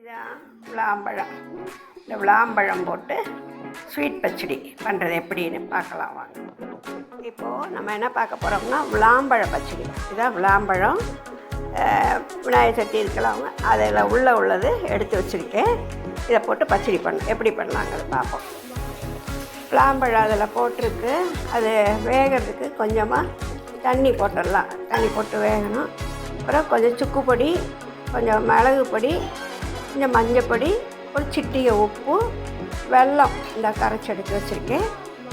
இதான் விளாம்பழம். இந்த விளாம்பழம் போட்டு ஸ்வீட் பச்சடி பண்ணுறது எப்படின்னு பார்க்கலாம் வாங்க. இப்போது நம்ம என்ன பார்க்க போகிறோம்னா விளாம்பழ பச்சடி. இதான் விளாம்பழம். விநாயகர் சட்டி இருக்கலாம், அதில் உள்ளது எடுத்து வச்சுருக்கேன். இதை போட்டு பச்சடி எப்படி பண்ணலாங்கிறது பார்ப்போம். விளாம்பழம் அதில் போட்டிருக்கு. அது வேகிறதுக்கு கொஞ்சமாக தண்ணி போட்டுடலாம். தண்ணி போட்டு வேகணும். அப்புறம் கொஞ்சம் சுக்கு பொடி, கொஞ்சம் மிளகு பொடி, கொஞ்சம் மஞ்சப்பொடி, ஒரு சிட்டிகை உப்பு, வெல்லம் இந்த கரைச்சி எடுத்து வச்சுருக்கேன்.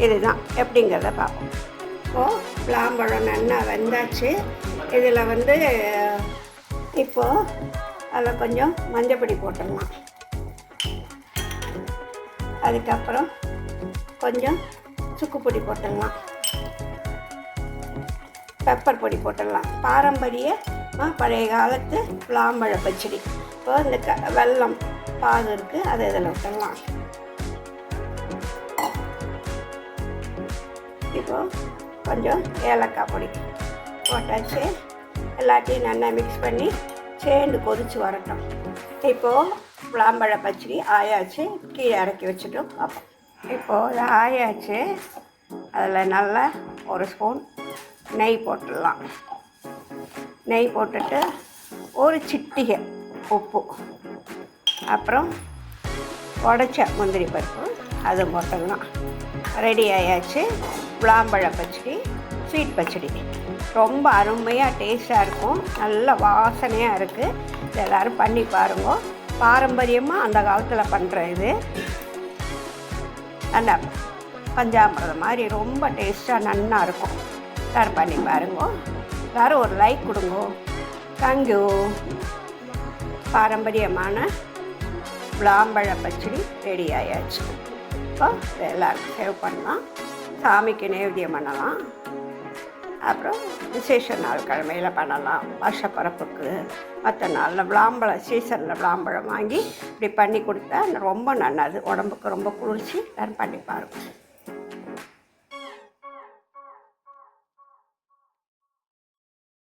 இதுதான் எப்படிங்கிறத பார்ப்போம். இப்போது விளாம்பழம் நல்லா வெந்தாச்சு. இதில் இப்போது அதில் கொஞ்சம் மஞ்சப்பொடி போட்டுடலாம். அதுக்கப்புறம் கொஞ்சம் சுக்கு பொடி போட்டுடலாம். பெப்பர் பொடி போட்டுடலாம். பாரம்பரிய பழைய காலத்து விளாம்பழ பச்சடி. இப்போ இந்த வெல்லம் பாகு இருக்குது, அதை இதில் விட்டுடலாம். இப்போது கொஞ்சம் ஏலக்காய் பொடி போட்டாச்சு. எல்லாத்தையும் நல்லா மிக்ஸ் பண்ணி சேர்ந்து கொதித்து வரட்டும். இப்போது விளாம்பழ பச்சடி ஆயாச்சு. கீழே இறக்கி வச்சுட்டோம் பார்ப்போம். இப்போது இது ஆயாச்சு. அதில் நல்லா ஒரு ஸ்பூன் நெய் போட்டுடலாம். நெய் போட்டுட்டு ஒரு சிட்டிகை உப்பு, அப்புறம் உடைச்ச முந்திரி பருப்பு அது போட்டுடலாம். ரெடி ஆயாச்சு விளாம்பழ பச்சடி, ஸ்வீட் பச்சடி. ரொம்ப அருமையாக டேஸ்ட்டாக இருக்கும். நல்ல வாசனையாக இருக்குது. இது எல்லோரும் பண்ணி பாருங்க. பாரம்பரியமாக அந்த காலத்தில் பண்ணுற இது நல்லா பஞ்சாமிரதம் மாதிரி ரொம்ப டேஸ்ட்டாக நல்லா இருக்கும். எல்லோரும் பண்ணி பாருங்க. எல்லோரும் ஒரு லைக் கொடுங்க. தேங்க்யூ. பாரம்பரியமான விளாம்பழ பச்சடி ரெடி ஆயாச்சு. இப்போ எல்லாருக்கும் சேவ் பண்ணலாம். சாமிக்கு நைவேத்தியம் பண்ணலாம். அப்புறம் விசேஷ நாள் கிழமையில் பண்ணலாம். வருஷப்பரப்புக்கு மற்ற நாளில் விளாம்பழம் சீசனில் விளாம்பழம் வாங்கி இப்படி பண்ணி கொடுத்தா ரொம்ப நல்லது. உடம்புக்கு ரொம்ப குளிர்ச்சி. எல்லோரும் பண்ணி பாருங்கள்.